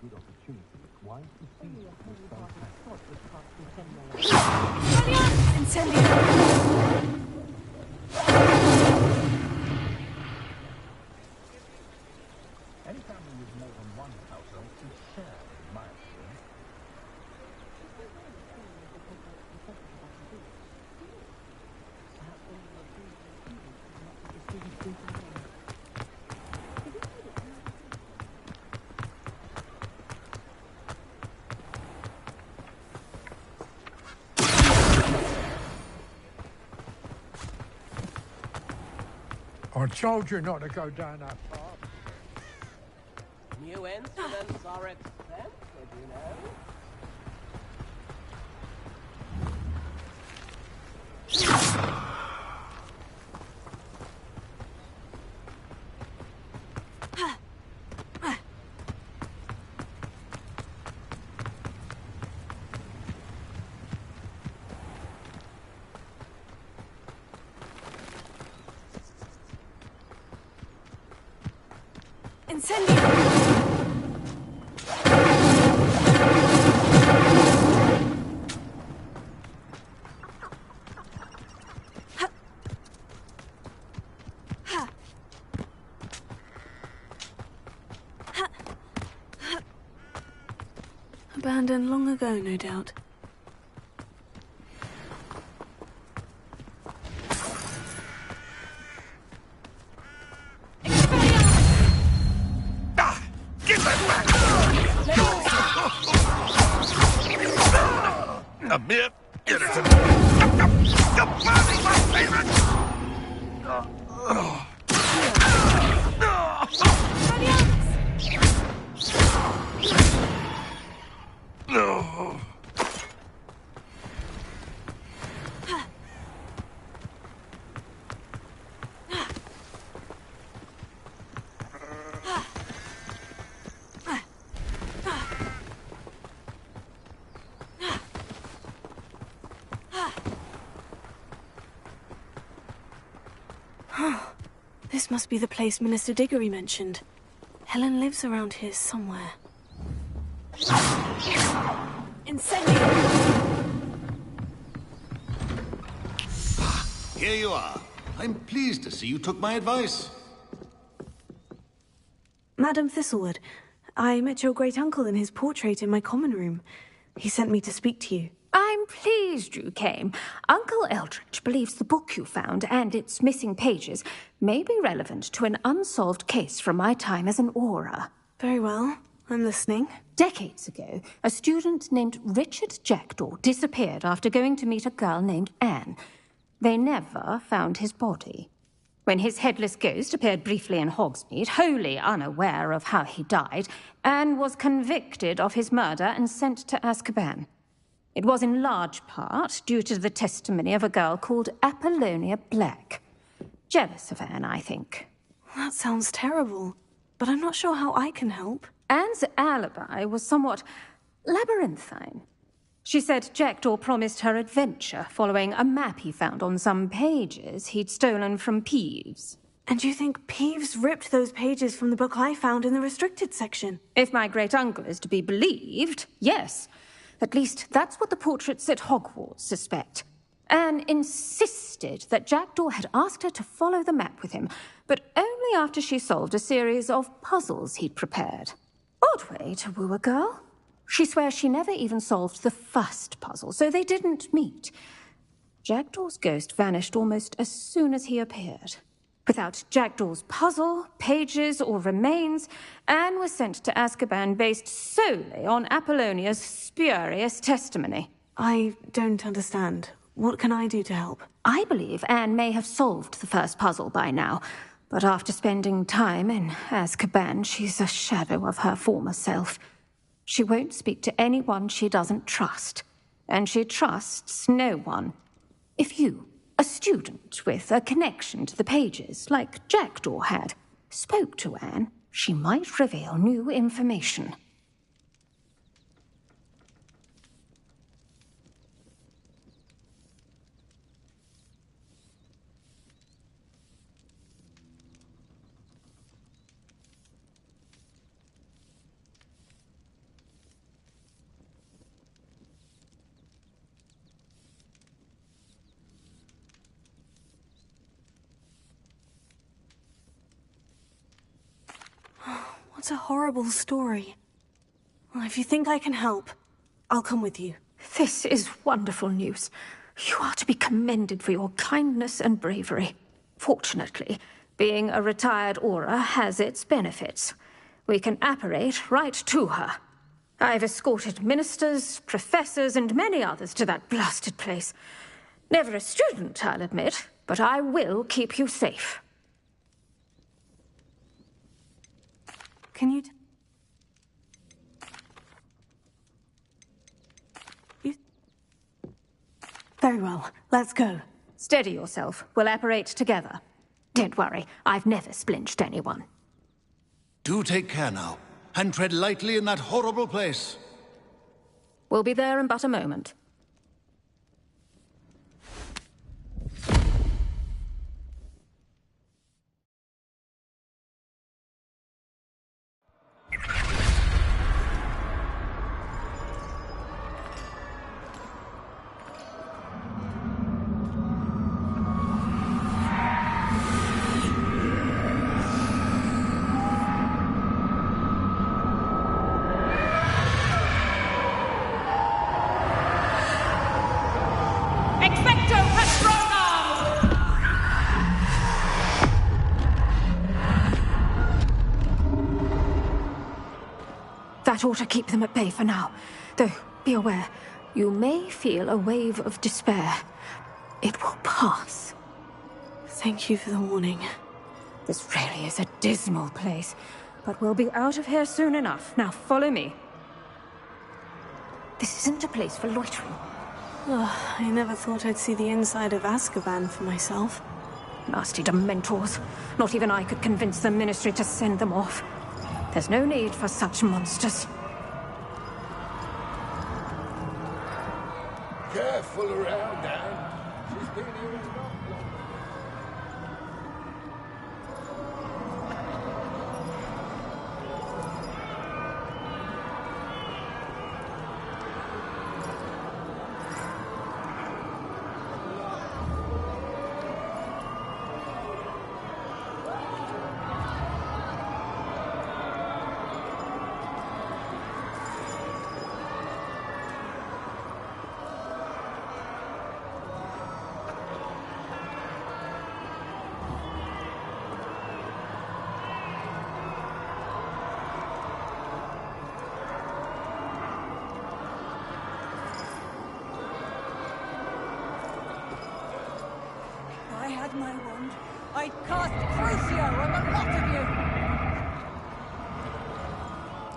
good opportunity. Why to seize it with some Incendio! Any family with more than one household can share, in my opinion. I told you not to go down that path. New instruments are expensive, you know. Abandoned long ago, no doubt. Give that back! A bit. Get it to me. You're burning my favorite! This must be the place Minister Diggory mentioned. Helen lives around here somewhere. Incendio! Here you are. I'm pleased to see you took my advice. Madam Thistlewood, I met your great-uncle in his portrait in my common room. He sent me to speak to you. I'm pleased you came. Uncle Eldridge believes the book you found and its missing pages may be relevant to an unsolved case from my time as an aura. Very well. I'm listening. Decades ago, a student named Richard Jackdaw disappeared after going to meet a girl named Anne. They never found his body. When his headless ghost appeared briefly in Hogsmeade, wholly unaware of how he died, Anne was convicted of his murder and sent to Azkaban. It was in large part due to the testimony of a girl called Apollonia Black. Jealous of Anne, I think. That sounds terrible, but I'm not sure how I can help. Anne's alibi was somewhat labyrinthine. She said Jackdaw promised her adventure following a map he found on some pages he'd stolen from Peeves. And you think Peeves ripped those pages from the book I found in the restricted section? If my great-uncle is to be believed, yes. At least that's what the portraits at Hogwarts suspect. Anne insisted that Jackdaw had asked her to follow the map with him, but only after she solved a series of puzzles he'd prepared. Odd way to woo a girl. She swears she never even solved the first puzzle, so they didn't meet. Jackdaw's ghost vanished almost as soon as he appeared. Without Jackdaw's puzzle, pages, or remains, Anne was sent to Azkaban based solely on Apollonia's spurious testimony. I don't understand. What can I do to help? I believe Anne may have solved the first puzzle by now, but after spending time in Azkaban, she's a shadow of her former self. She won't speak to anyone she doesn't trust, and she trusts no one. If you, a student with a connection to the pages, like Jackdaw had, spoke to Anne, she might reveal new information. It's a horrible story. Well, if you think I can help, I'll come with you. This is wonderful news. You are to be commended for your kindness and bravery. Fortunately, being a retired Aura has its benefits. We can apparate right to her. I've escorted ministers, professors, and many others to that blasted place. Never a student, I'll admit, but I will keep you safe. Can you... Very well. Let's go. Steady yourself. We'll apparate together. Don't worry, I've never splinched anyone. Do take care now, and tread lightly in that horrible place. We'll be there in but a moment. That ought to keep them at bay for now. Though, be aware, you may feel a wave of despair. It will pass. Thank you for the warning. This really is a dismal place, but we'll be out of here soon enough. Now follow me. This isn't a place for loitering. Oh, I never thought I'd see the inside of Azkaban for myself. Nasty Dementors. Not even I could convince the Ministry to send them off. There's no need for such monsters. Careful around, Anne. She's been here enough long. My wand, I'd cast Crucio on the lot of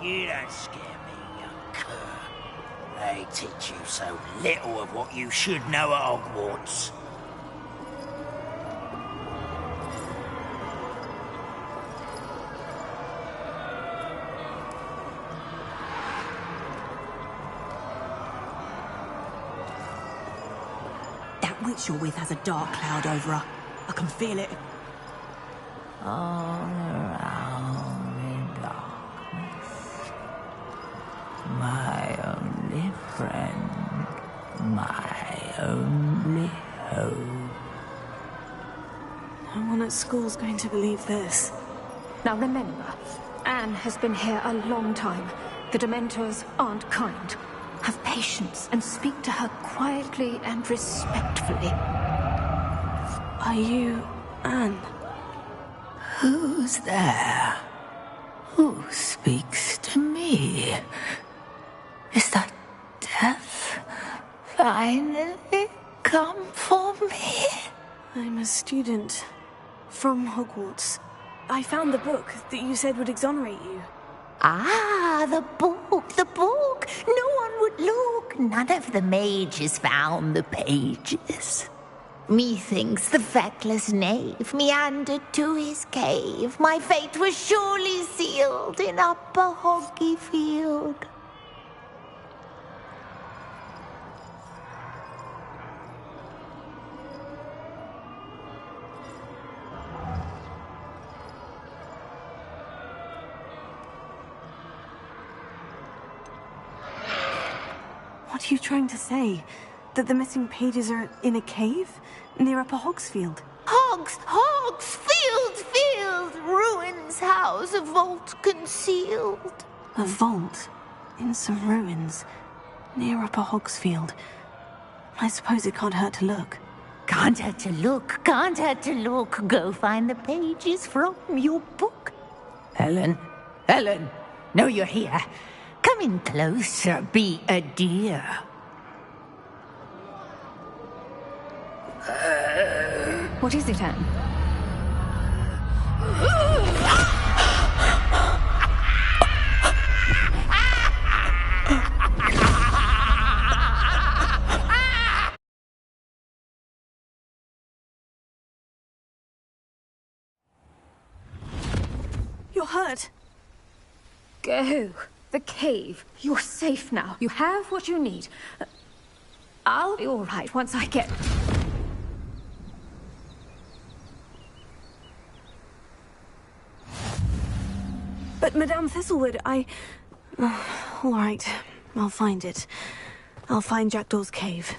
you! You don't scare me, young cur. They teach you so little of what you should know at Hogwarts. That witch you're with has a dark cloud over her. I can feel it. All around in darkness, my only friend, my only hope. No one at school's going to believe this. Now remember, Anne has been here a long time. The Dementors aren't kind. Have patience and speak to her quietly and respectfully. Are you Anne? Who's there? Who speaks to me? Is that death finally come for me? I'm a student from Hogwarts. I found the book that you said would exonerate you. Ah, the book, the book. No one would look. None of the mages found the pages. Methinks the feckless knave meandered to his cave. My fate was surely sealed in Upper Hoggyfield. What are you trying to say? That the missing pages are in a cave near Upper Hogsfield? Hogs, field, ruins house, a vault concealed. A vault in some ruins near Upper Hogsfield. I suppose it can't hurt to look. Can't hurt to look. Go find the pages from your book. Helen, know you're here. Come in closer, be a dear. What is it, Anne? You're hurt. Go. The cave. You're safe now. You have what you need. I'll be all right once I get... But Madame Thistlewood, all right, I'll find it. I'll find Jackdaw's cave.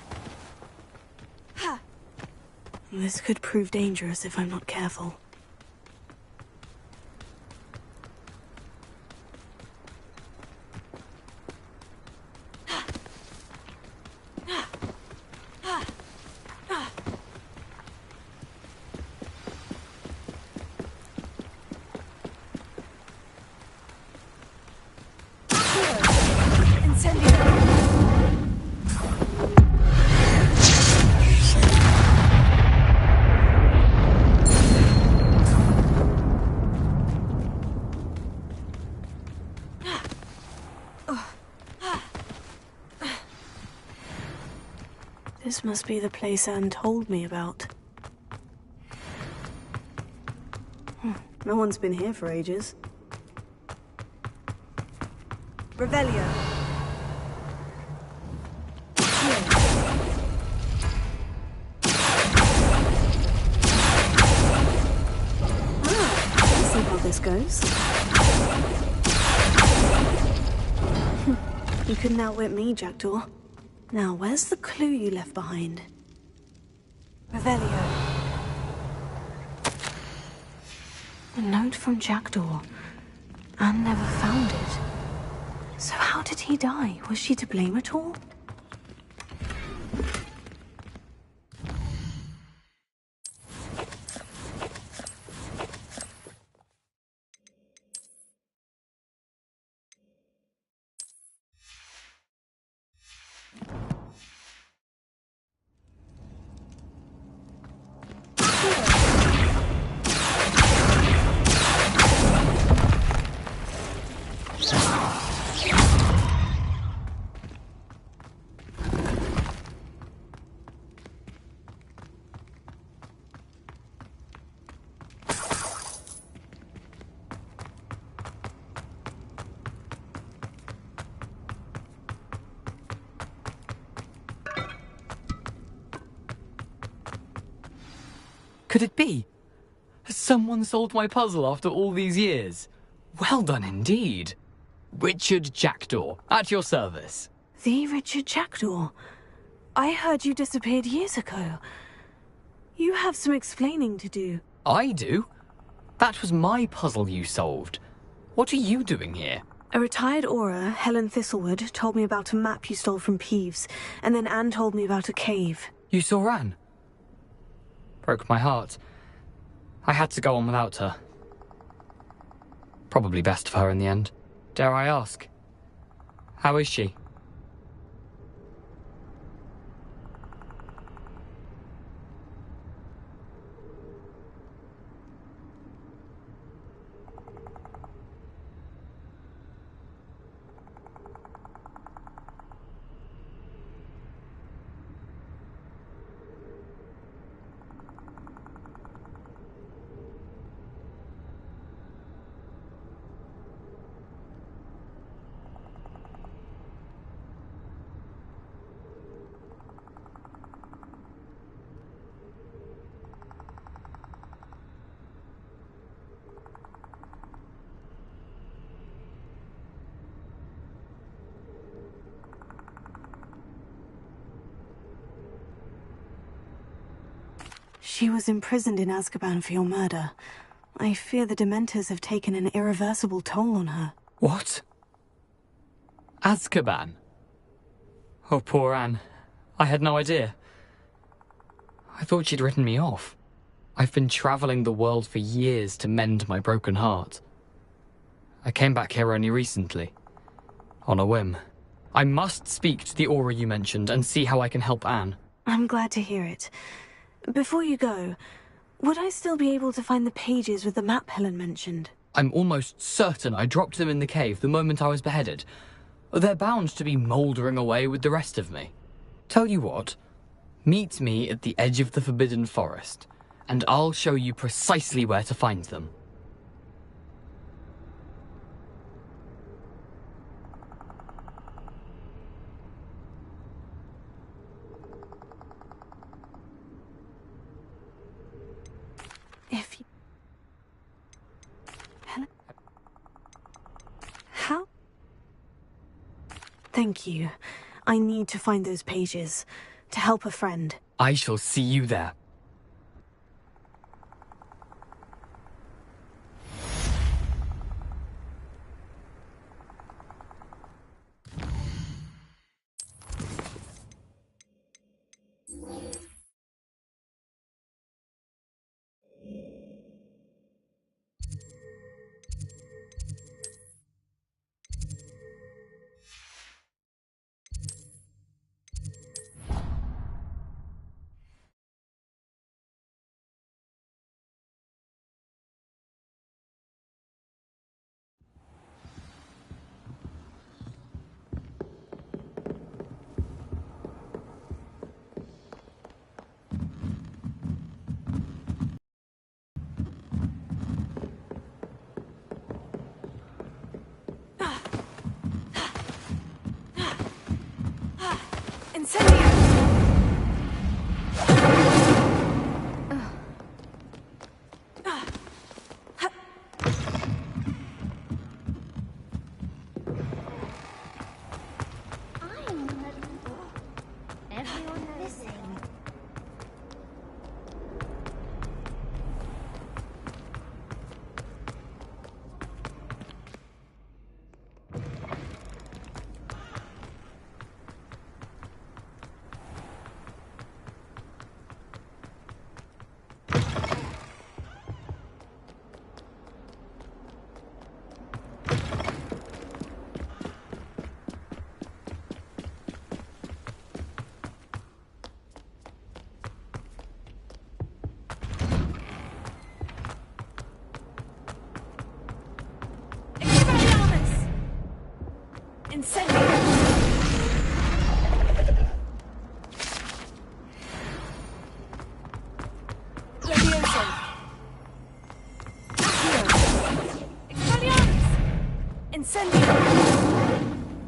This could prove dangerous if I'm not careful. This must be the place Anne told me about. No one's been here for ages. Revelio. Let's see how this goes. You couldn't outwit me, Jackdaw. Now, where's the clue you left behind? Revelio. A note from Jackdaw. Anne never found it. So how did he die? Was she to blame at all? Could it be? Has someone solved my puzzle after all these years? Well done indeed. Richard Jackdaw, at your service. The Richard Jackdaw? I heard you disappeared years ago. You have some explaining to do. I do? That was my puzzle you solved. What are you doing here? A retired Aura, Helen Thistlewood, told me about a map you stole from Peeves, and then Anne told me about a cave. You saw Anne? Broke my heart. I had to go on without her. Probably best for her in the end. Dare I ask? How is she? She was imprisoned in Azkaban for your murder. I fear the Dementors have taken an irreversible toll on her. What? Azkaban? Oh, poor Anne. I had no idea. I thought she'd written me off. I've been traveling the world for years to mend my broken heart. I came back here only recently, on a whim. I must speak to the Aura you mentioned and see how I can help Anne. I'm glad to hear it. Before you go, would I still be able to find the pages with the map Helen mentioned? I'm almost certain I dropped them in the cave the moment I was beheaded. They're bound to be mouldering away with the rest of me. Tell you what, meet me at the edge of the Forbidden Forest, and I'll show you precisely where to find them. If you... Helen? How? Thank you. I need to find those pages to help a friend. I shall see you there.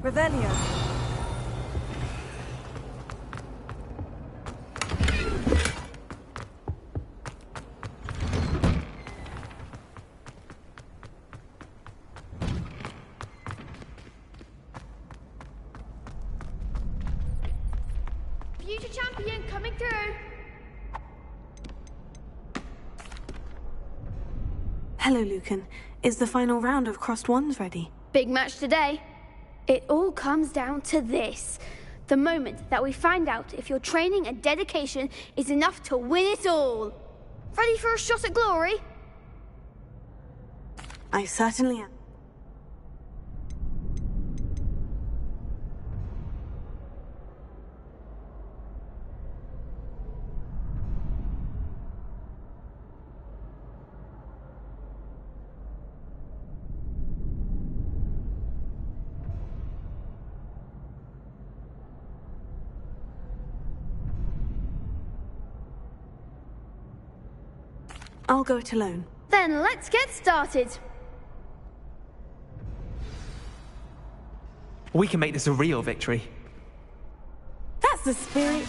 Revelio. Future champion coming through. Hello, Lucan. Is the final round of Crossed Wands ready? Big match today. It all comes down to this. The moment that we find out if your training and dedication is enough to win it all. Ready for a shot at glory? I certainly am. I'll go it alone. Then let's get started. We can make this a real victory. That's the spirit.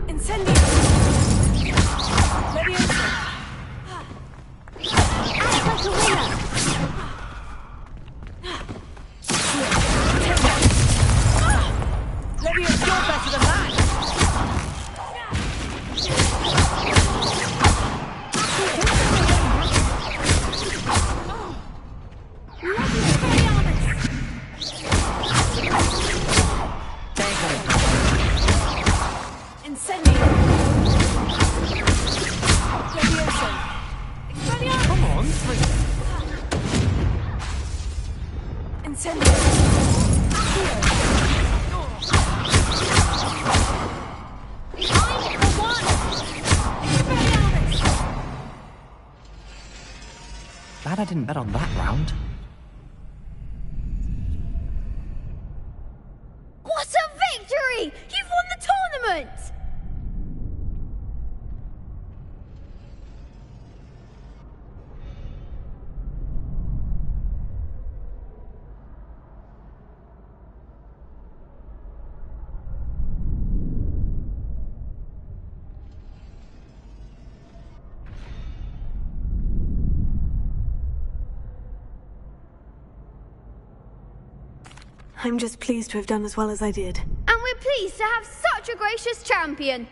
Incendio. Leviosa. Glad I didn't bet on that round. What a victory! You've won the tournament! I'm just pleased to have done as well as I did. And we're pleased to have such a gracious champion.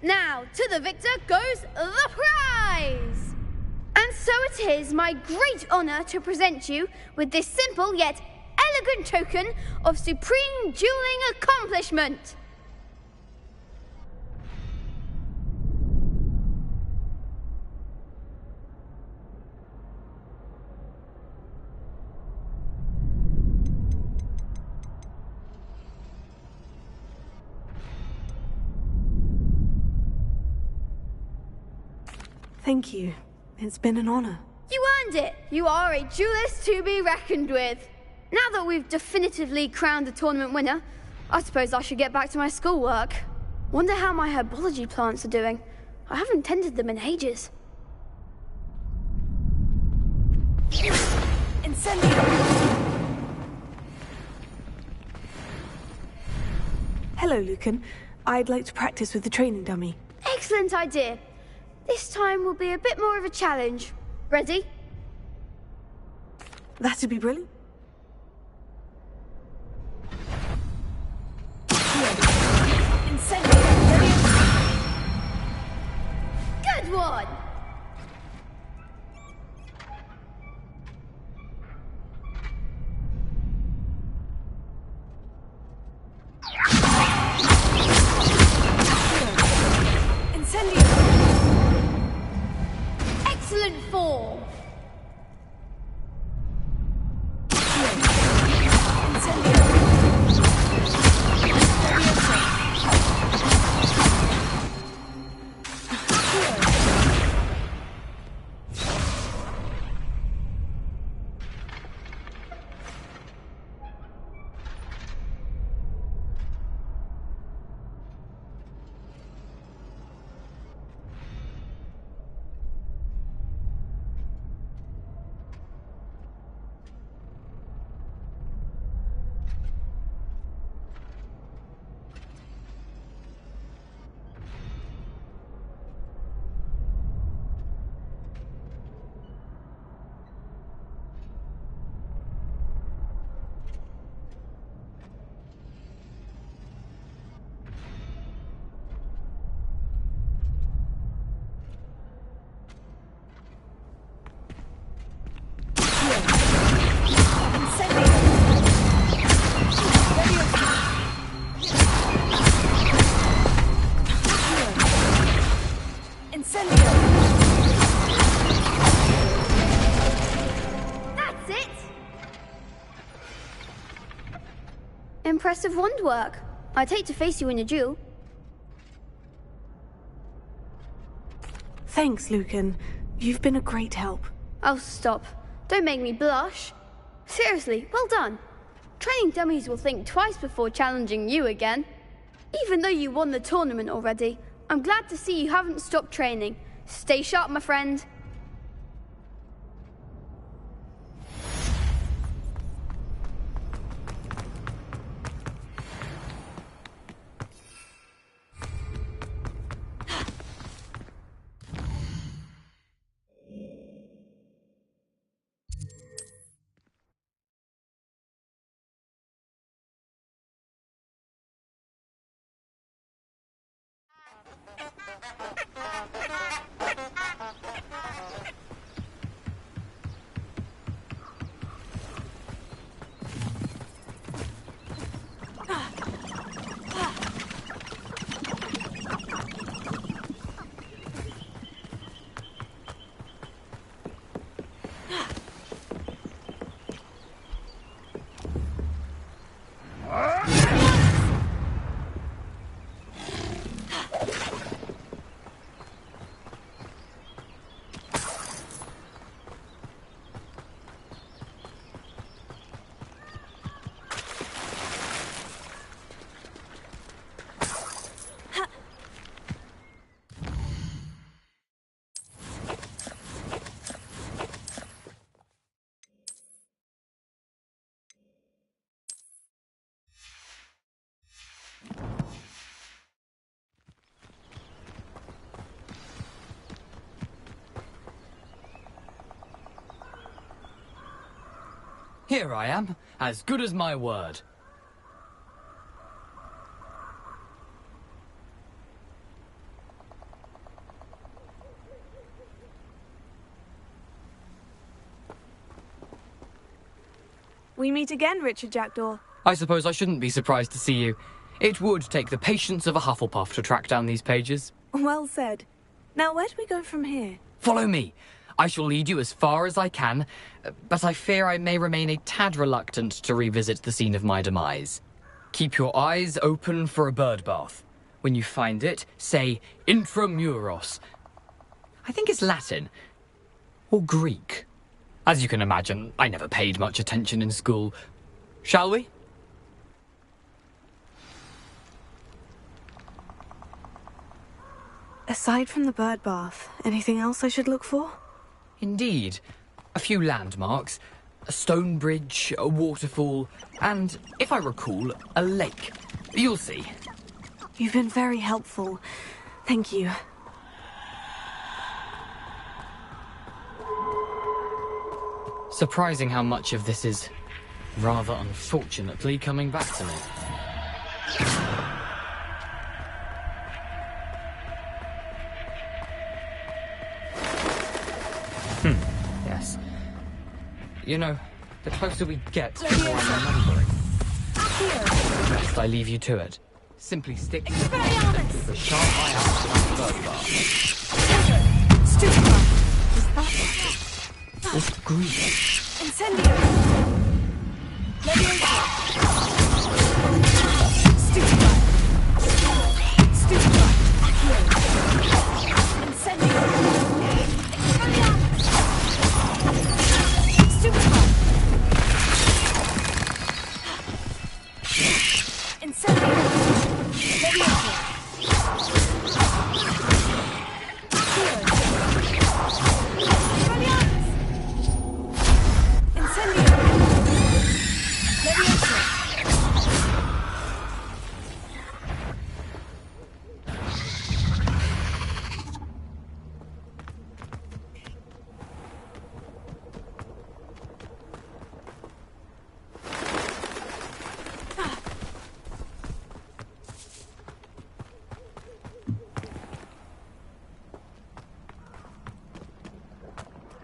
Now, to the victor goes the prize! And so it is my great honour to present you with this simple yet elegant token of supreme dueling accomplishment. Thank you. It's been an honor. You earned it. You are a duelist to be reckoned with. Now that we've definitively crowned the tournament winner, I suppose I should get back to my schoolwork. Wonder how my herbology plants are doing. I haven't tended them in ages. Incendio! Hello, Lucan. I'd like to practice with the training dummy. Excellent idea. This time will be a bit more of a challenge. Ready? That'd be brilliant. Good one! Excellent form! Impressive wand work. I'd hate to face you in a duel. Thanks, Lucan. You've been a great help. Oh, stop. Don't make me blush. Seriously, well done. Training dummies will think twice before challenging you again. Even though you won the tournament already, I'm glad to see you haven't stopped training. Stay sharp, my friend. Here I am, as good as my word. We meet again, Richard Jackdaw. I suppose I shouldn't be surprised to see you. It would take the patience of a Hufflepuff to track down these pages. Well said. Now, where do we go from here? Follow me. I shall lead you as far as I can, but I fear I may remain a tad reluctant to revisit the scene of my demise. Keep your eyes open for a bird bath. When you find it, say intramuros. I think it's Latin. Or Greek. As you can imagine, I never paid much attention in school. Shall we? Aside from the bird bath, anything else I should look for? Indeed. A few landmarks, a stone bridge, a waterfall, and, if I recall, a lake. You'll see. You've been very helpful. Thank you. Surprising how much of this is, rather unfortunately, coming back to me. Yes. You know, the closer we get, the more I'm remembering. Best I leave you to it. Simply stick to the path and keep a sharp eye out for that bird bath. Stupefy. Or Greek. Incendio. Leviosa. Stupefy. Stupefy. Accio. Incendio. Stupefy. Incendio. Leviosa.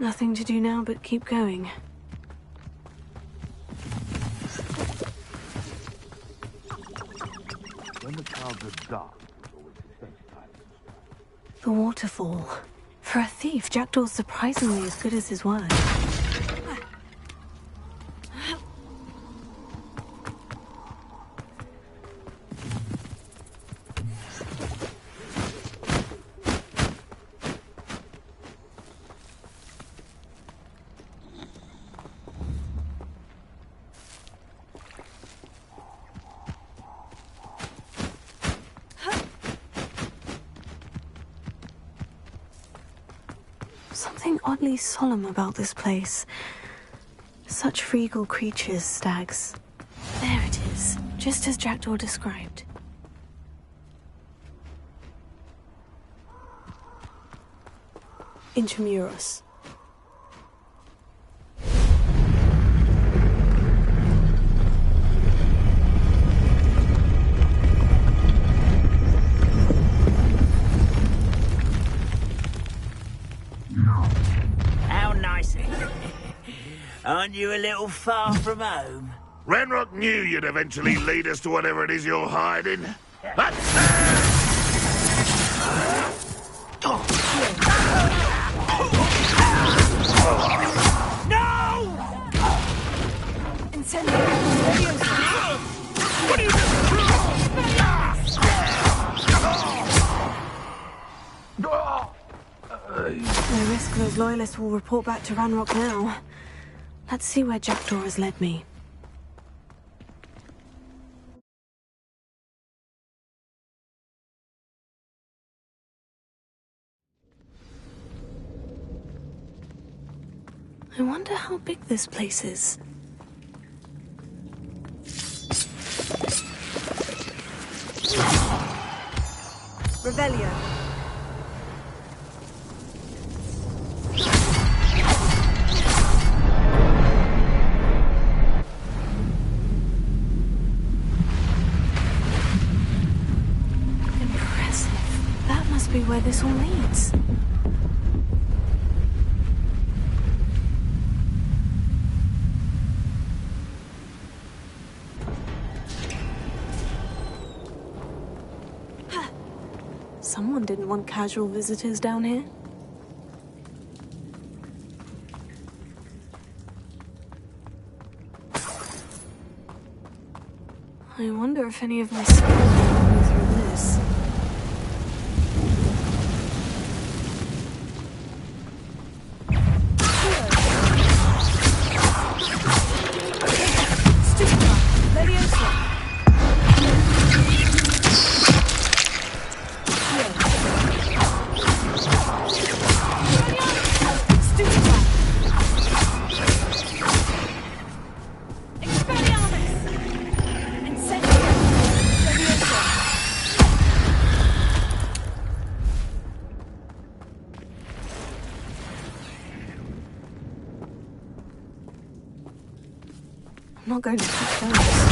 Nothing to do now but keep going. When the clouds are dark, it's always the best time. The waterfall. For a thief, Jackdaw's surprisingly as good as his word. Something oddly solemn about this place. Such regal creatures, stags. There it is, just as Jackdaw described. Intramuros. How nice. Aren't you a little far from home? Ranrock knew you'd eventually lead us to whatever it is you're hiding. But... No! Incendio. What are you doing? No risk those loyalists will report back to Ranrock now. Let's see where Jackdaw has led me. I wonder how big this place is. Revelio. this all leads. Someone didn't want casual visitors down here. I wonder if any of my skills will help me through this. I'm not going to touch down this.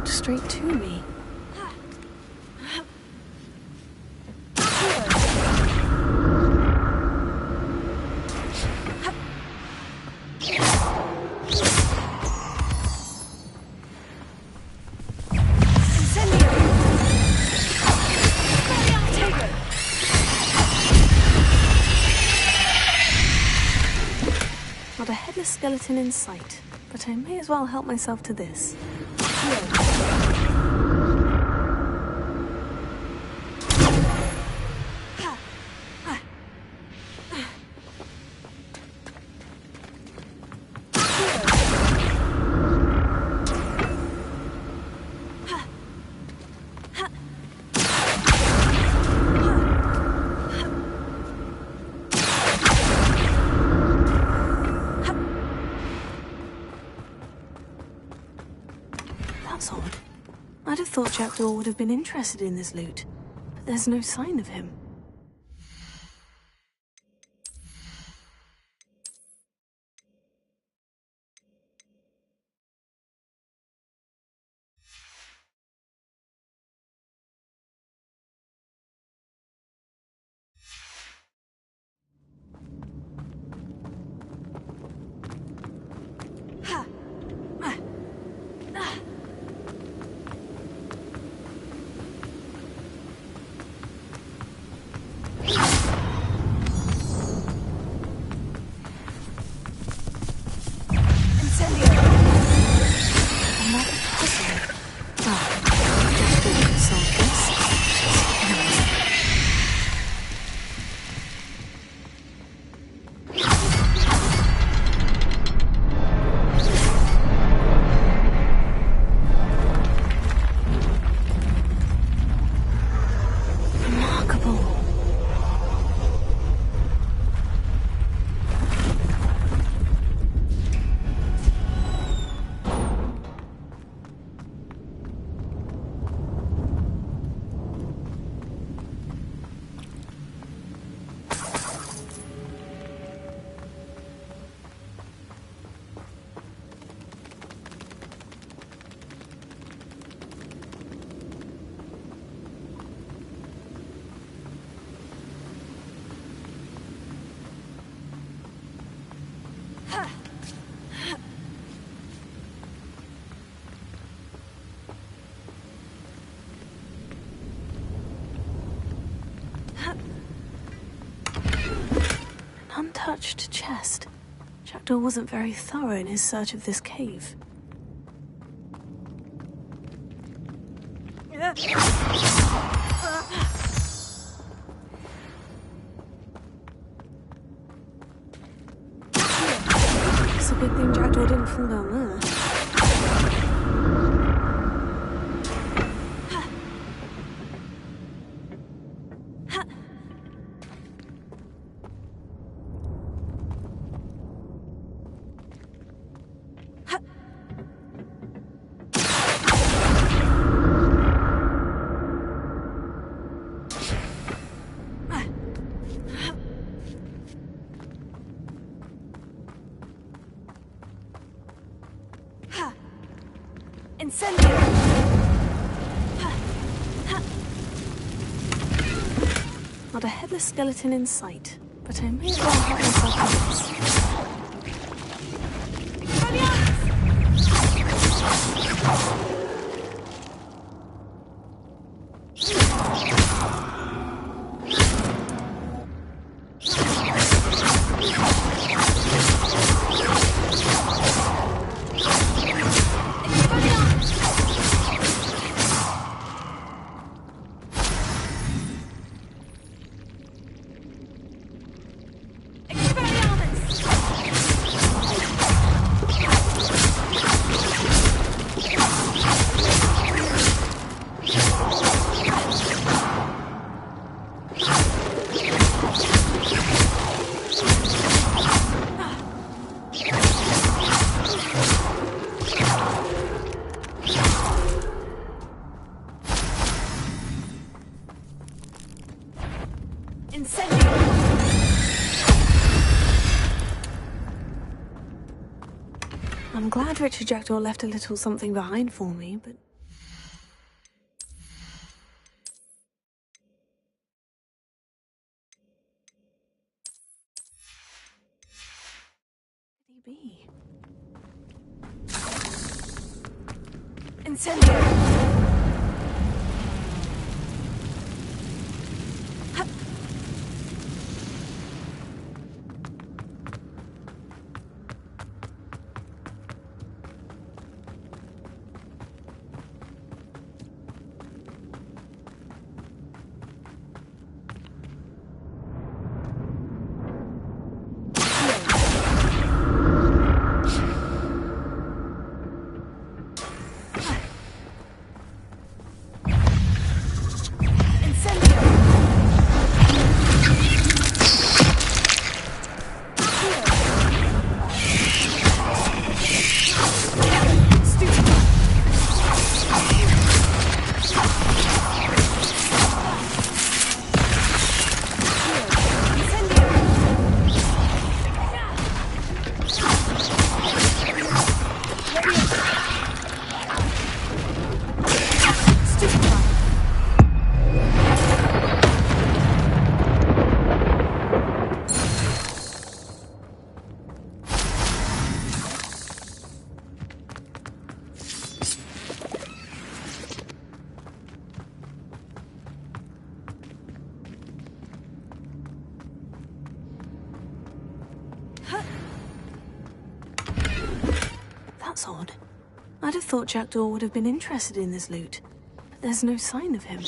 Straight to me. Not a headless skeleton in sight, but I may as well help myself to this. That's odd. I'd have thought Jackdaw would have been interested in this loot, but there's no sign of him. Untouched chest. Jackdaw wasn't very thorough in his search of this cave. It's a good thing Jackdaw didn't fall down there. Not a headless skeleton in sight, but I may as well help myself with this. I'm glad Richard Jackdaw left a little something behind for me, but... Could he be? Incendio! That's odd. I'd have thought Jackdaw would have been interested in this loot, but there's no sign of him.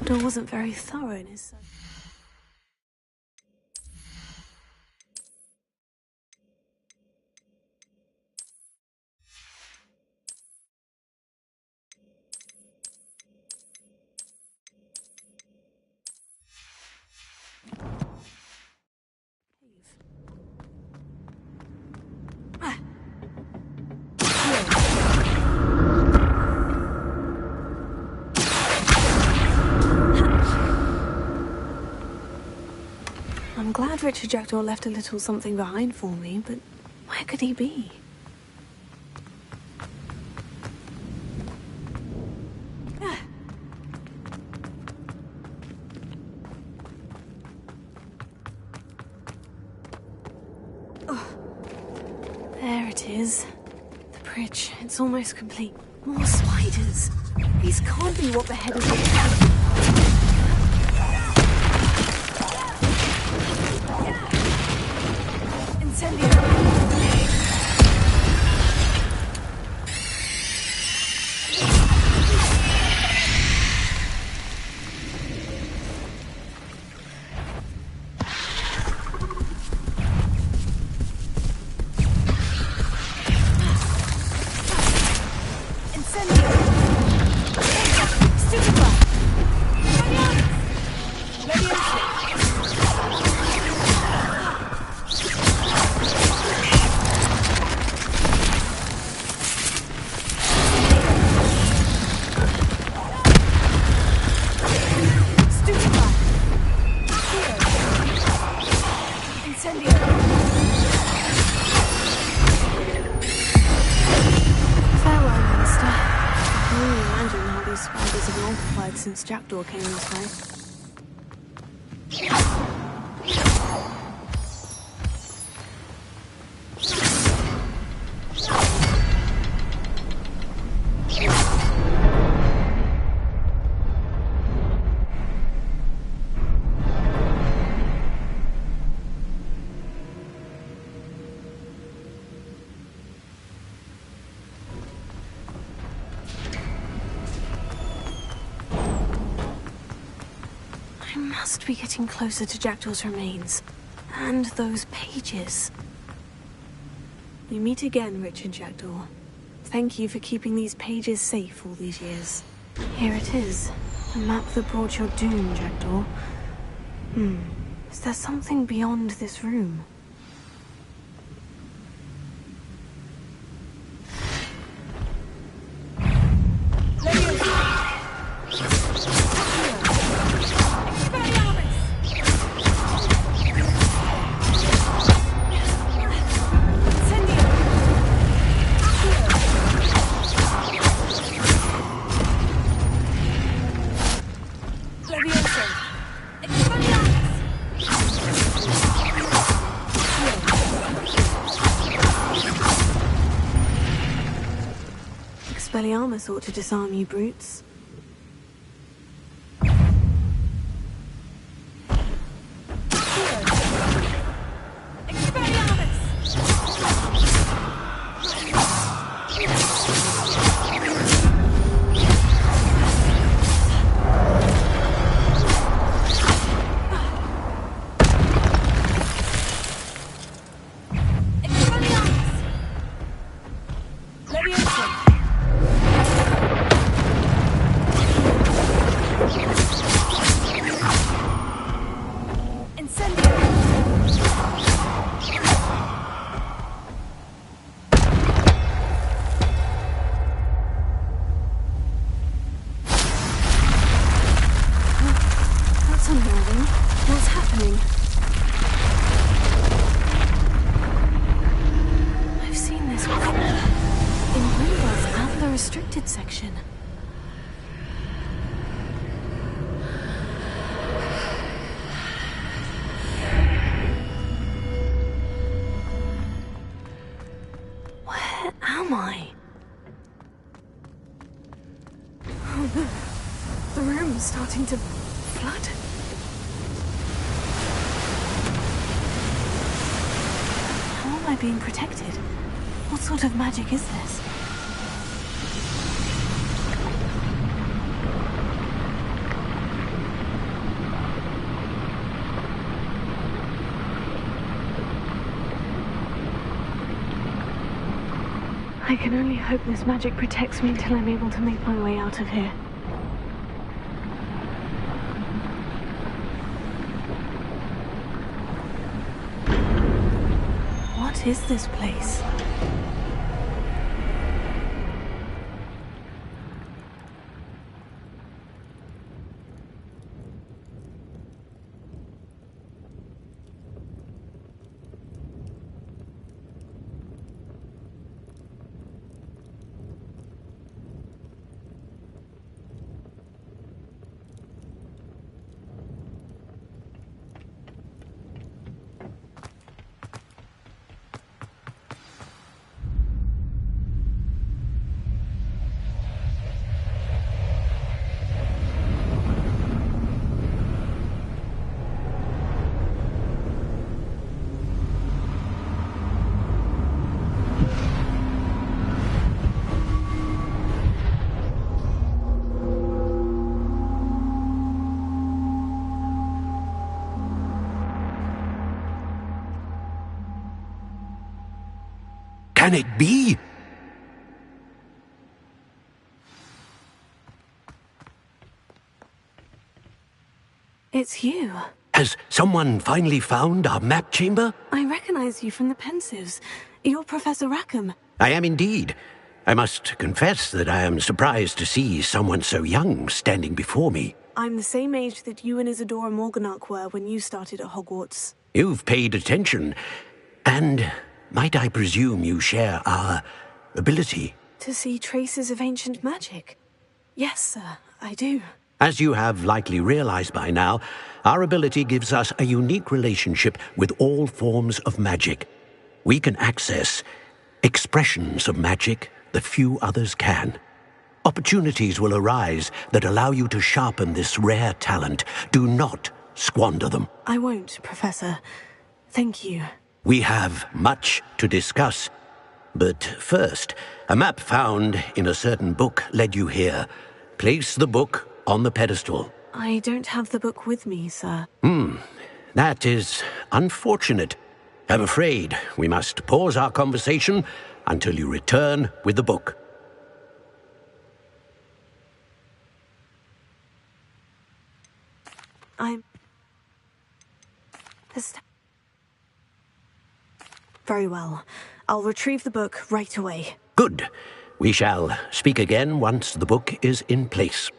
Jackdaw wasn't very thorough in his search. I'm glad Richard Jackdaw left a little something behind for me, but where could he be? There it is. The bridge. It's almost complete. More spiders. These can't be what the head is. Since Jackdaw came this way. Must be getting closer to Jackdaw's remains. And those pages. We meet again, Richard Jackdaw. Thank you for keeping these pages safe all these years. Here it is. The map that brought your doom, Jackdaw. Is there something beyond this room? Expelliarmus ought to disarm you brutes. What's happening? I've seen this before. In Grimdar's and the restricted section. Where am I? Oh no. The room's starting to flood. How am I being protected? What sort of magic is this? I can only hope this magic protects me until I'm able to make my way out of here. What is this place? Can it be? It's you. Has someone finally found our map chamber? I recognize you from the Pensives. You're Professor Rackham. I am indeed. I must confess that I am surprised to see someone so young standing before me. I'm the same age that you and Isadora Morganach were when you started at Hogwarts. You've paid attention, and might I presume you share our ability? To see traces of ancient magic? Yes, sir, I do. As you have likely realized by now, our ability gives us a unique relationship with all forms of magic. We can access expressions of magic that few others can. Opportunities will arise that allow you to sharpen this rare talent. Do not squander them. I won't, Professor. Thank you. We have much to discuss. But first, a map found in a certain book led you here. Place the book on the pedestal. I don't have the book with me, sir. That is unfortunate. I'm afraid we must pause our conversation until you return with the book. Very well. I'll retrieve the book right away. Good. We shall speak again once the book is in place.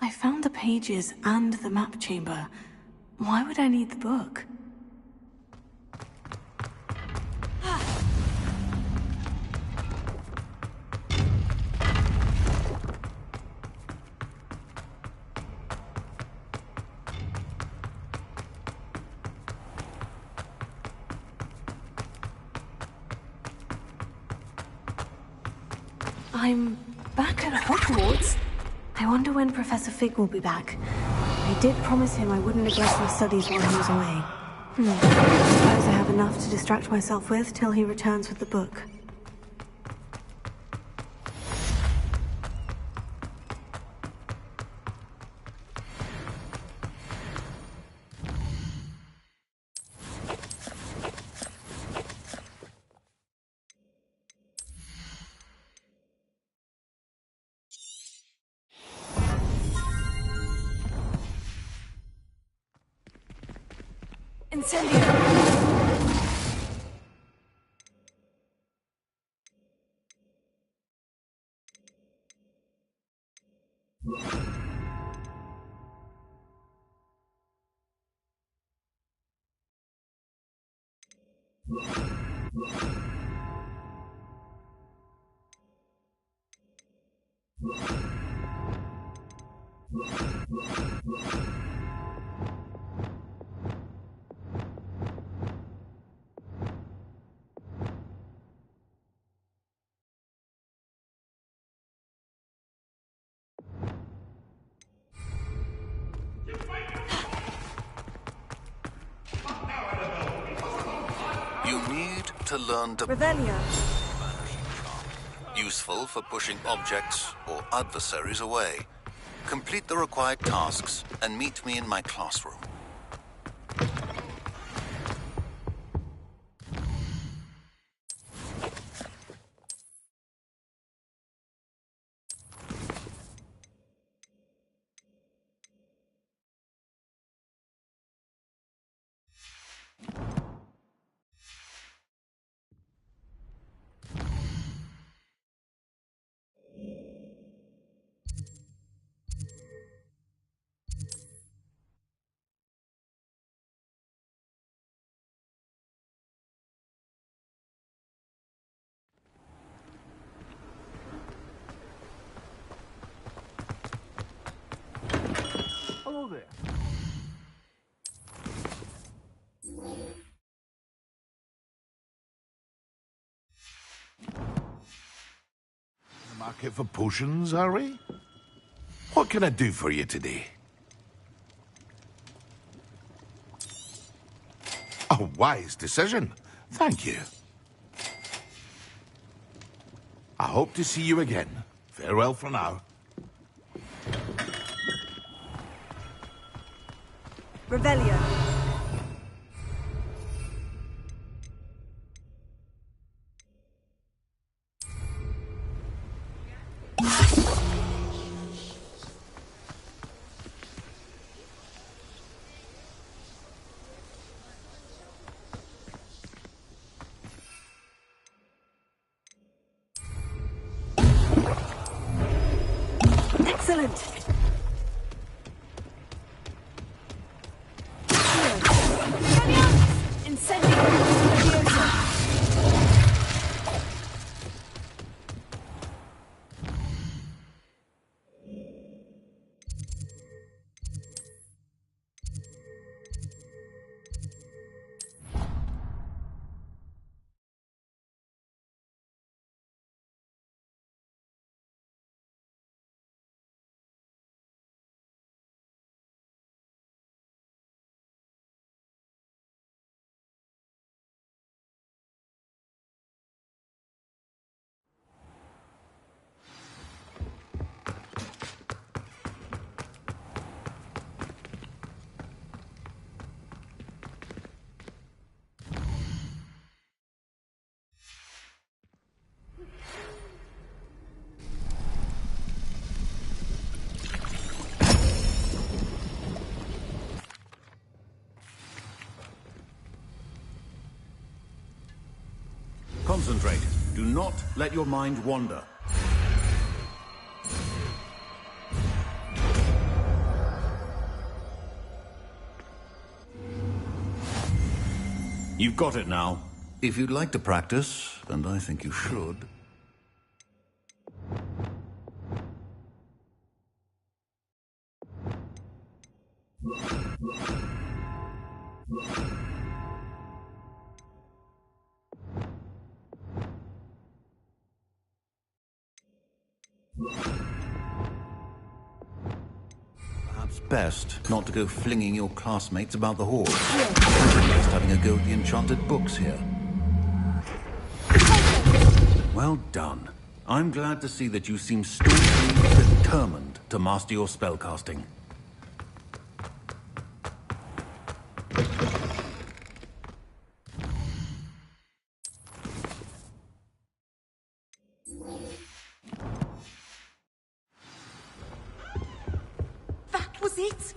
I found the pages and the map chamber. Why would I need the book? I'm back at Hogwarts? I wonder when Professor Fig will be back. I did promise him I wouldn't neglect my studies while he was away. I suppose I have enough to distract myself with till he returns with the book. Incendio! You need to learn to... Revelio. Useful for pushing objects or adversaries away. Complete the required tasks and meet me in my classroom. Hello there. The market for potions, are we? What can I do for you today? A wise decision. Thank you. I hope to see you again. Farewell for now. Revelio. Excellent. Concentrate. Do not let your mind wander. You've got it now. If you'd like to practice, and I think you should... Perhaps best not to go flinging your classmates about the hall. Just having a go at the enchanted books here. Well done. I'm glad to see that you seem staunchly determined to master your spellcasting. That was it?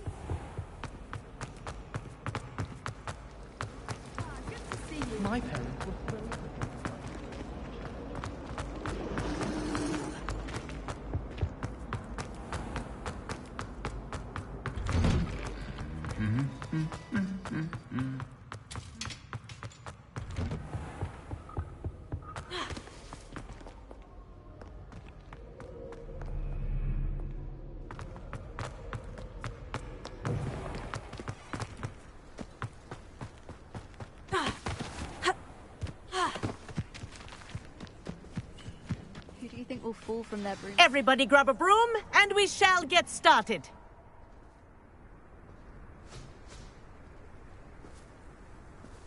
My parents were very good. Who do you think will fall from their broom? Everybody grab a broom, and we shall get started.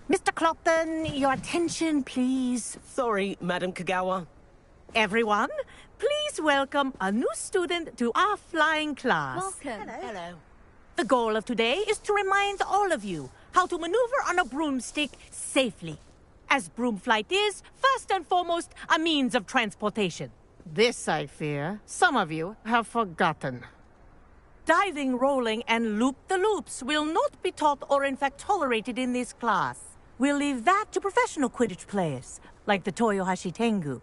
Mr. Clopton, your attention, please. Sorry, Madam Kagawa. Everyone, please welcome a new student to our flying class. Welcome. Hello. The goal of today is to remind all of you how to maneuver on a broomstick safely. As broom flight is, first and foremost, a means of transportation. This, I fear, some of you have forgotten. Diving, rolling, and loop-the-loops will not be taught or in fact tolerated in this class. We'll leave that to professional Quidditch players, like the Toyohashi Tengu.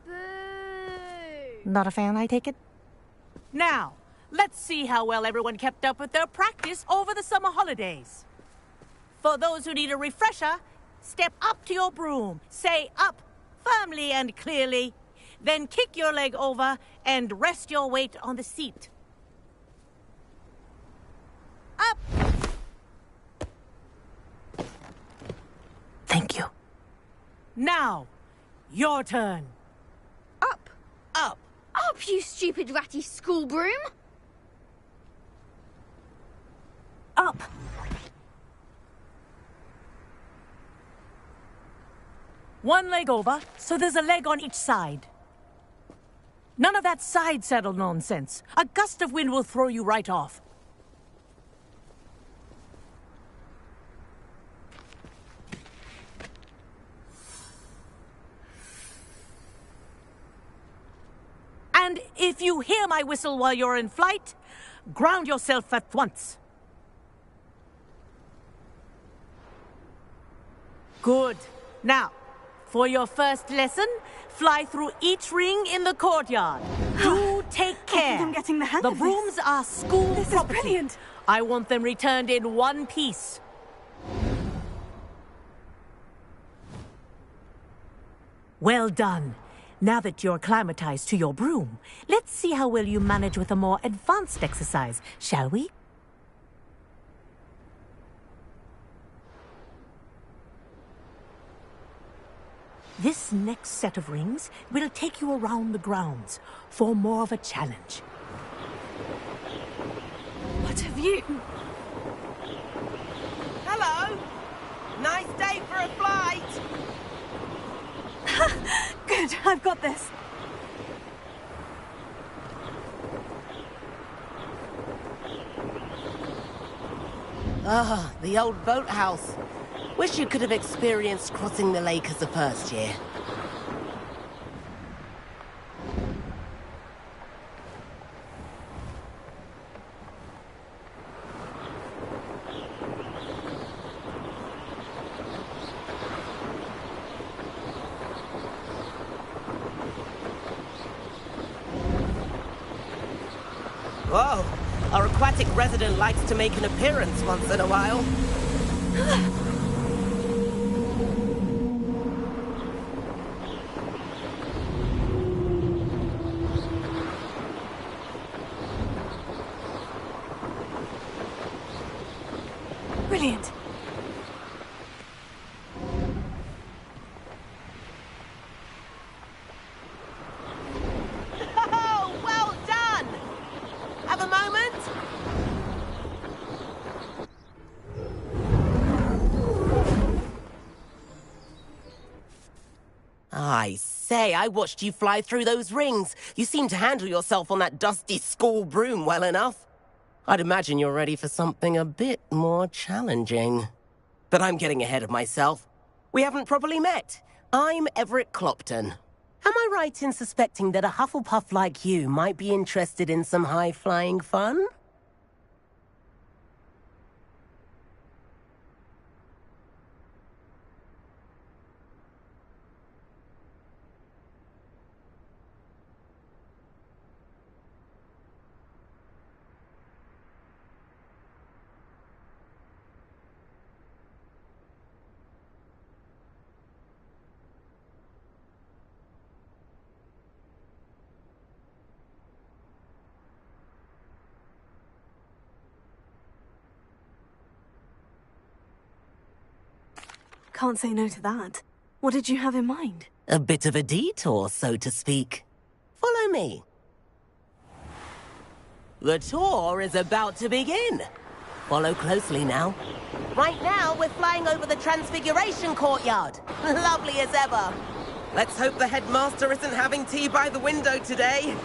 Not a fan, I take it? Now, let's see how well everyone kept up with their practice over the summer holidays. For those who need a refresher, step up to your broom, say up firmly and clearly, then kick your leg over and rest your weight on the seat. Up! Thank you. Now, your turn. Up. Up. Up, you stupid ratty school broom. Up. One leg over, so there's a leg on each side. None of that side saddle nonsense. A gust of wind will throw you right off. And if you hear my whistle while you're in flight, ground yourself at once. Good. Now, for your first lesson, fly through each ring in the courtyard. Do take care. I think I'm getting the hang The of brooms this. are school This property. is brilliant. I want them returned in one piece. Well done. Now that you're acclimatized to your broom, let's see how well you manage with a more advanced exercise, shall we? This next set of rings will take you around the grounds for more of a challenge. What have you? Hello. Nice day for a flight. Good, I've got this. Ah, the old boathouse. Wish you could have experienced crossing the lake as a first year. Whoa, our aquatic resident likes to make an appearance once in a while. Brilliant. Oh, well done! Have a moment? I say, I watched you fly through those rings. You seem to handle yourself on that dusty school broom well enough. I'd imagine you're ready for something a bit more challenging. But I'm getting ahead of myself. We haven't properly met. I'm Everett Clopton. Am I right in suspecting that a Hufflepuff like you might be interested in some high-flying fun? Can't say no to that. What did you have in mind? A bit of a detour, so to speak. Follow me. The tour is about to begin. Follow closely now. Right now, we're flying over the Transfiguration Courtyard. Lovely as ever. Let's hope the headmaster isn't having tea by the window today.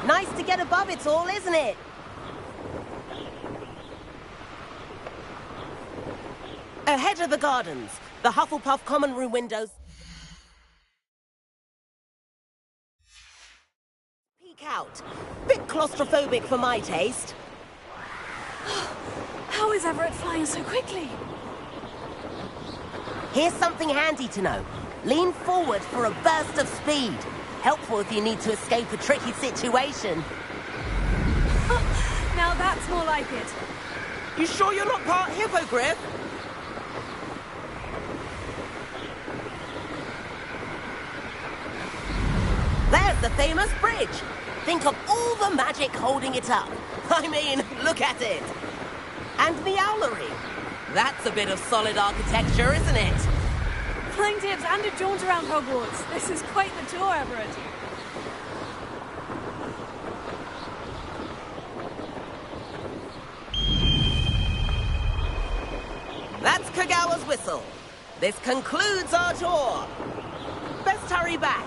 Nice to get above it all, isn't it? Ahead of the gardens, the Hufflepuff common room windows. Peek out. Bit claustrophobic for my taste. How is Everett flying so quickly? Here's something handy to know. Lean forward for a burst of speed. Helpful if you need to escape a tricky situation. Now that's more like it. You sure you're not part hippogriff? There's the famous bridge. Think of all the magic holding it up. I mean, look at it. And the owlery. That's a bit of solid architecture, isn't it? Flying tips and a jaunt around Hogwarts. This is quite the tour, Everett. That's Kagawa's whistle. This concludes our tour. Best hurry back.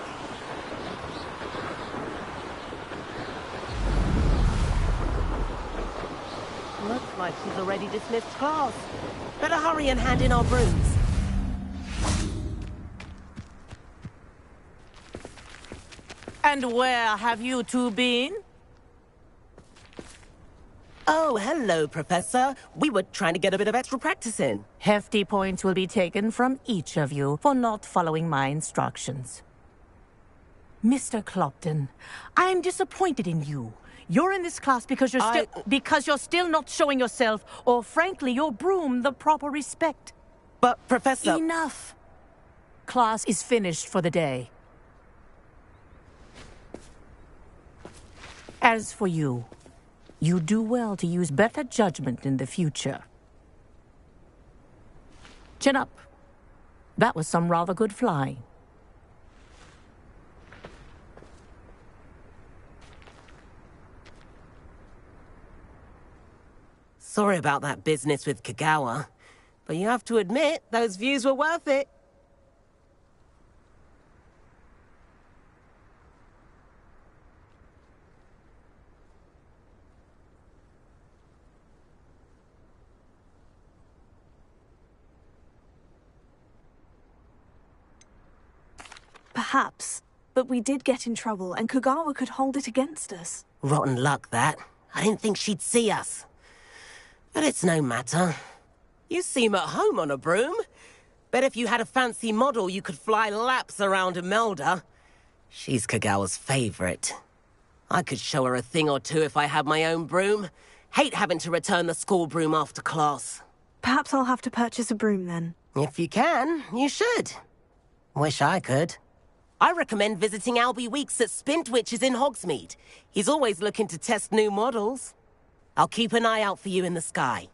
Looks like she's already dismissed class. Better hurry and hand in our brooms. And where have you two been? Oh, hello, Professor. We were trying to get a bit of extra practice in. Hefty points will be taken from each of you for not following my instructions. Mr. Clopton, I'm disappointed in you. You're in this class because you're still not showing yourself, or frankly, your broom, the proper respect. But, Professor... Enough. Class is finished for the day. As for you, you do well to use better judgment in the future. Chin up. That was some rather good flying. Sorry about that business with Kagawa, but you have to admit, those views were worth it. Perhaps, but we did get in trouble, and Kagawa could hold it against us. Rotten luck, that. I didn't think she'd see us. But it's no matter. You seem at home on a broom. Bet if you had a fancy model, you could fly laps around Imelda. She's Kagawa's favorite. I could show her a thing or two if I had my own broom. Hate having to return the school broom after class. Perhaps I'll have to purchase a broom then. If you can, you should. Wish I could. I recommend visiting Albie Weeks at Spintwitches in Hogsmeade. He's always looking to test new models. I'll keep an eye out for you in the sky.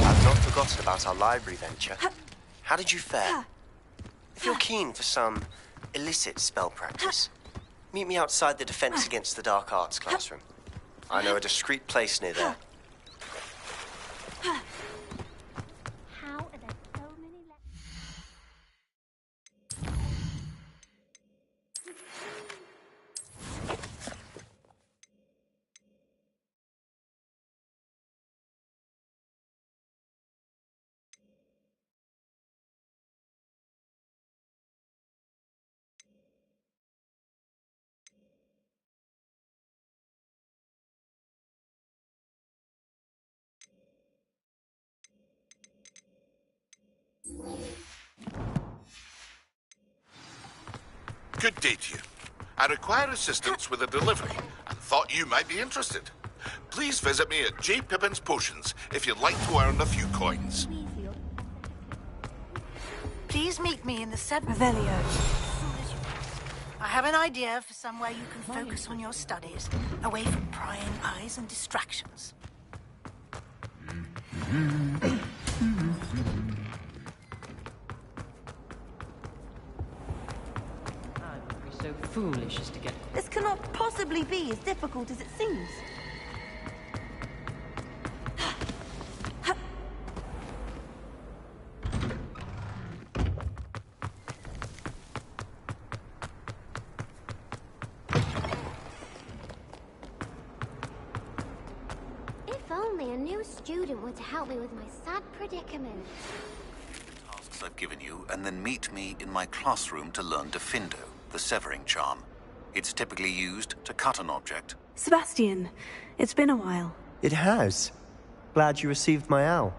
I've not forgotten about our library venture. How did you fare? If you're keen for some illicit spell practice, meet me outside the Defense Against the Dark Arts classroom. I know a discreet place near there. Good day to you. I require assistance with a delivery and thought you might be interested. Please visit me at J. Pippin's Potions if you'd like to earn a few coins. Please meet me in the 7th. Revelio. I have an idea for somewhere you can focus on your studies, away from prying eyes and distractions. So foolish as to get... This cannot possibly be as difficult as it seems. If only a new student were to help me with my sad predicament. Tasks I've given you, and then meet me in my classroom to learn Defindo, the severing charm. It's typically used to cut an object. Sebastian, it's been a while. It has. Glad you received my owl.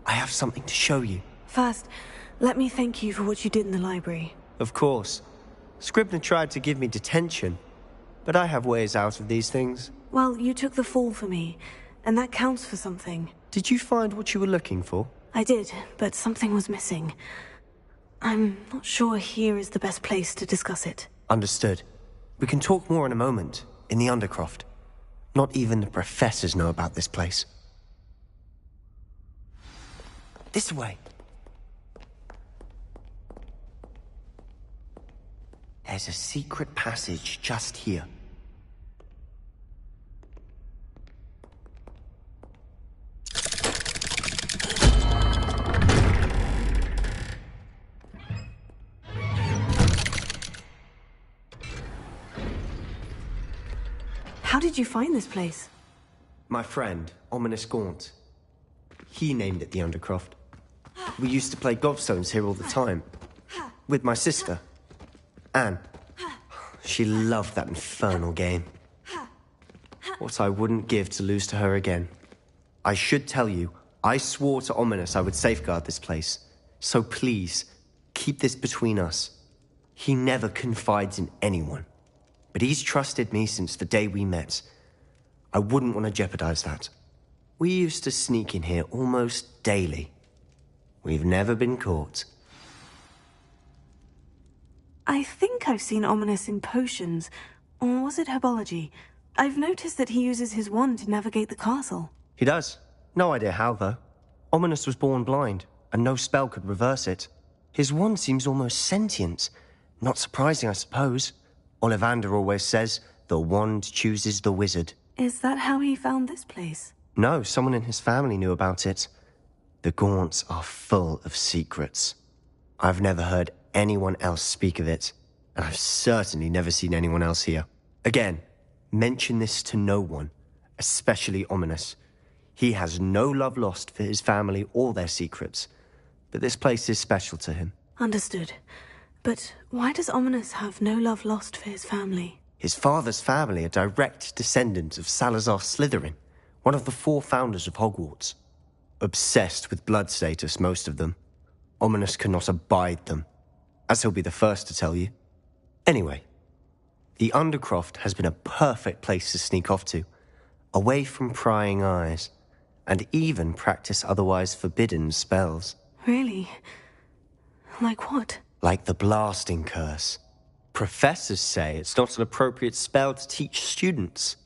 I have something to show you. First, let me thank you for what you did in the library. Of course. Scribner tried to give me detention, but I have ways out of these things. Well, you took the fall for me, and that counts for something. Did you find what you were looking for? I did, but something was missing. I'm not sure here is the best place to discuss it. Understood. We can talk more in a moment, in the Undercroft. Not even the professors know about this place. This way. There's a secret passage just here. How did you find this place? My friend, Ominous Gaunt. He named it the Undercroft. We used to play gobstones here all the time. With my sister, Anne. She loved that infernal game. What I wouldn't give to lose to her again. I should tell you, I swore to Ominous I would safeguard this place. So please, keep this between us. He never confides in anyone. But he's trusted me since the day we met. I wouldn't want to jeopardize that. We used to sneak in here almost daily. We've never been caught. I think I've seen Ominous in potions. Or was it herbology? I've noticed that he uses his wand to navigate the castle. He does. No idea how, though. Ominous was born blind, and no spell could reverse it. His wand seems almost sentient. Not surprising, I suppose. Ollivander always says, the wand chooses the wizard. Is that how he found this place? No, someone in his family knew about it. The Gaunts are full of secrets. I've never heard anyone else speak of it, and I've certainly never seen anyone else here. Again, mention this to no one, especially Ominous. He has no love lost for his family or their secrets, but this place is special to him. Understood. But why does Ominous have no love lost for his family? His father's family are direct descendants of Salazar Slytherin, one of the 4 founders of Hogwarts. Obsessed with blood status, most of them. Ominous cannot abide them, as he'll be the first to tell you. Anyway, the Undercroft has been a perfect place to sneak off to, away from prying eyes, and even practice otherwise forbidden spells. Really? Like what? Like the blasting curse. Professors say it's not an appropriate spell to teach students.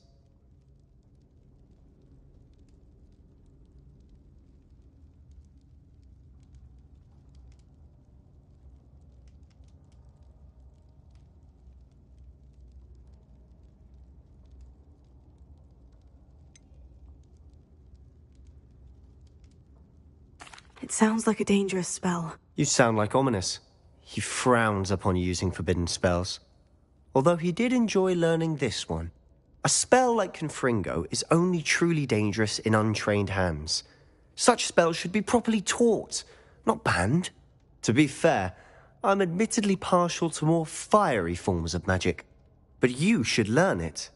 It sounds like a dangerous spell. You sound like Ominous. He frowns upon using forbidden spells. Although he did enjoy learning this one. A spell like Confringo is only truly dangerous in untrained hands. Such spells should be properly taught, not banned. To be fair, I'm admittedly partial to more fiery forms of magic. But you should learn it.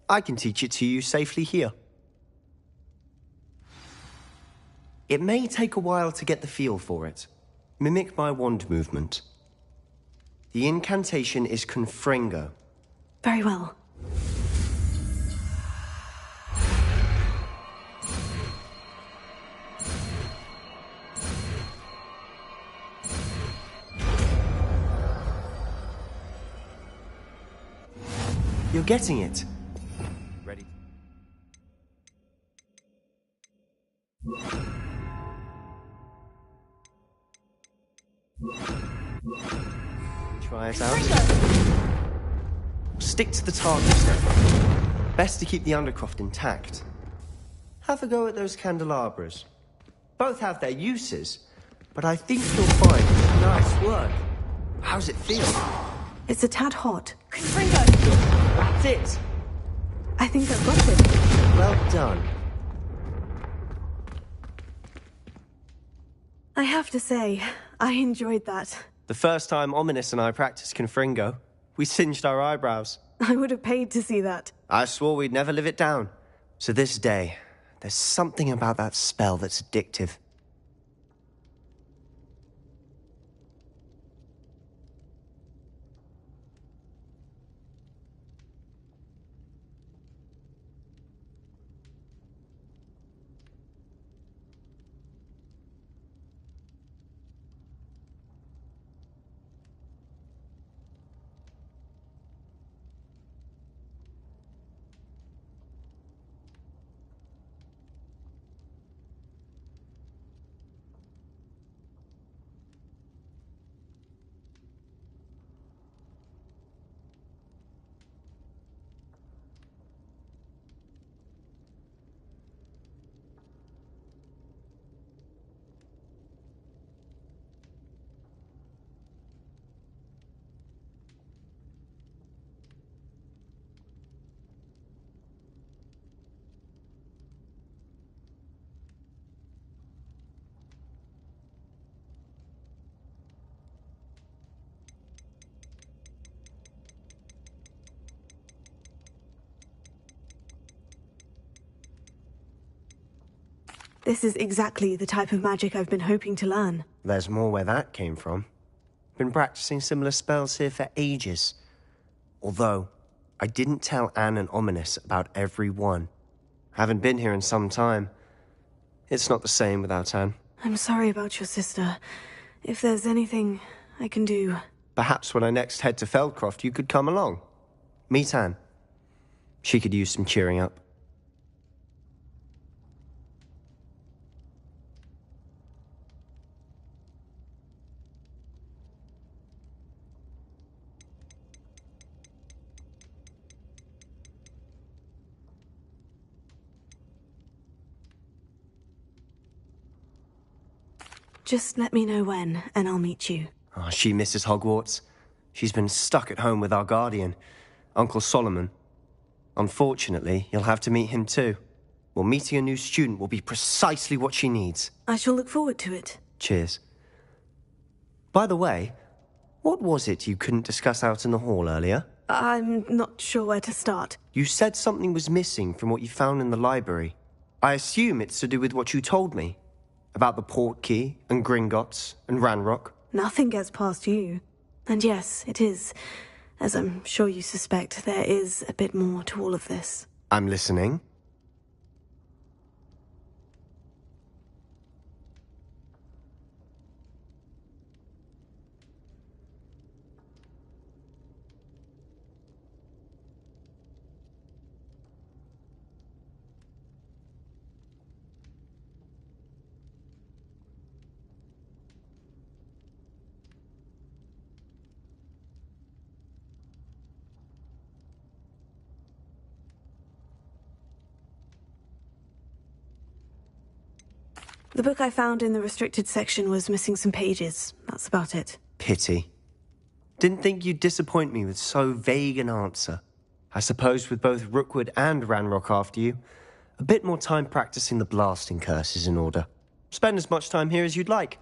I can teach it to you safely here. It may take a while to get the feel for it. Mimic my wand movement. The incantation is Confringo. Very well. You're getting it. Ready? Try it out. Stick to the target, Steph. Best to keep the Undercroft intact. Have a go at those candelabras. Both have their uses, but I think you'll find nice work. How's it feel? It's a tad hot. That's it. I think I've got it. Well done. I have to say, I enjoyed that. The first time Ominous and I practiced Confringo, we singed our eyebrows. I would have paid to see that. I swore we'd never live it down. So this day, there's something about that spell that's addictive. This is exactly the type of magic I've been hoping to learn. There's more where that came from. Been practicing similar spells here for ages. Although, I didn't tell Anne and Ominous about every one. Haven't been here in some time. It's not the same without Anne. I'm sorry about your sister. If there's anything I can do... Perhaps when I next head to Feldcroft, you could come along. Meet Anne. She could use some cheering up. Just let me know when, and I'll meet you. Oh, she misses Hogwarts. She's been stuck at home with our guardian, Uncle Solomon. Unfortunately, you'll have to meet him too. Well, meeting a new student will be precisely what she needs. I shall look forward to it. Cheers. By the way, what was it you couldn't discuss out in the hall earlier? I'm not sure where to start. You said something was missing from what you found in the library. I assume it's to do with what you told me. About the Portkey, and Gringotts, and Ranrock. Nothing gets past you. And yes, it is. As I'm sure you suspect, there is a bit more to all of this. I'm listening. The book I found in the restricted section was missing some pages. That's about it. Pity. Didn't think you'd disappoint me with so vague an answer. I suppose with both Rookwood and Ranrock after you, a bit more time practicing the blasting curse is in order. Spend as much time here as you'd like.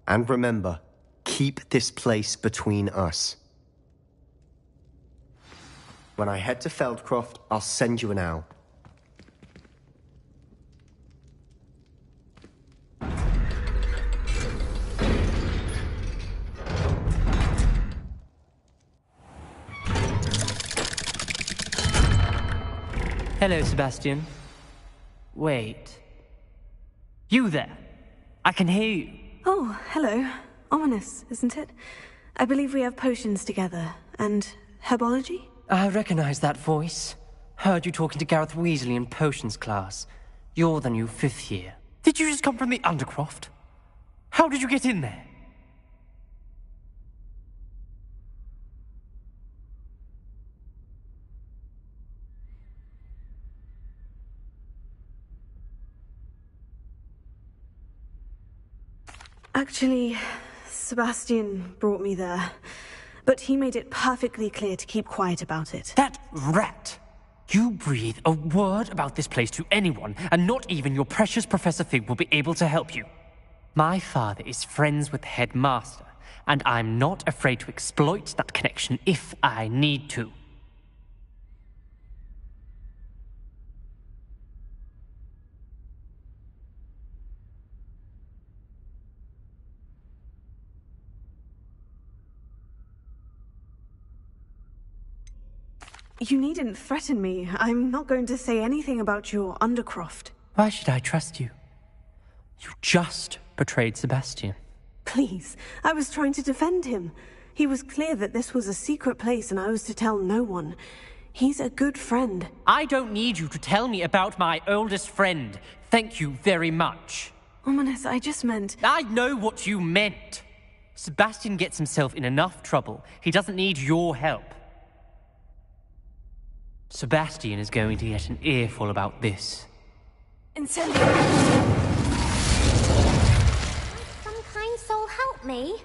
And remember, keep this place between us. When I head to Feldcroft, I'll send you an owl. Hello, Sebastian. Wait. You there? I can hear you. Oh, hello. Ominous, isn't it? I believe we have potions together. And herbology? I recognize that voice. Heard you talking to Gareth Weasley in potions class. You're the new 5th year. Did you just come from the Undercroft? How did you get in there? Actually, Sebastian brought me there. But he made it perfectly clear to keep quiet about it. That rat! You breathe a word about this place to anyone, and not even your precious Professor Fig will be able to help you. My father is friends with the headmaster, and I'm not afraid to exploit that connection if I need to. You needn't threaten me. I'm not going to say anything about your Undercroft. Why should I trust you? You just betrayed Sebastian. Please, I was trying to defend him. He was clear that this was a secret place and I was to tell no one. He's a good friend. I don't need you to tell me about my oldest friend. Thank you very much. Ominous, I just meant... I know what you meant. Sebastian gets himself in enough trouble. He doesn't need your help. Sebastian is going to get an earful about this. Incendio! Some kind soul help me.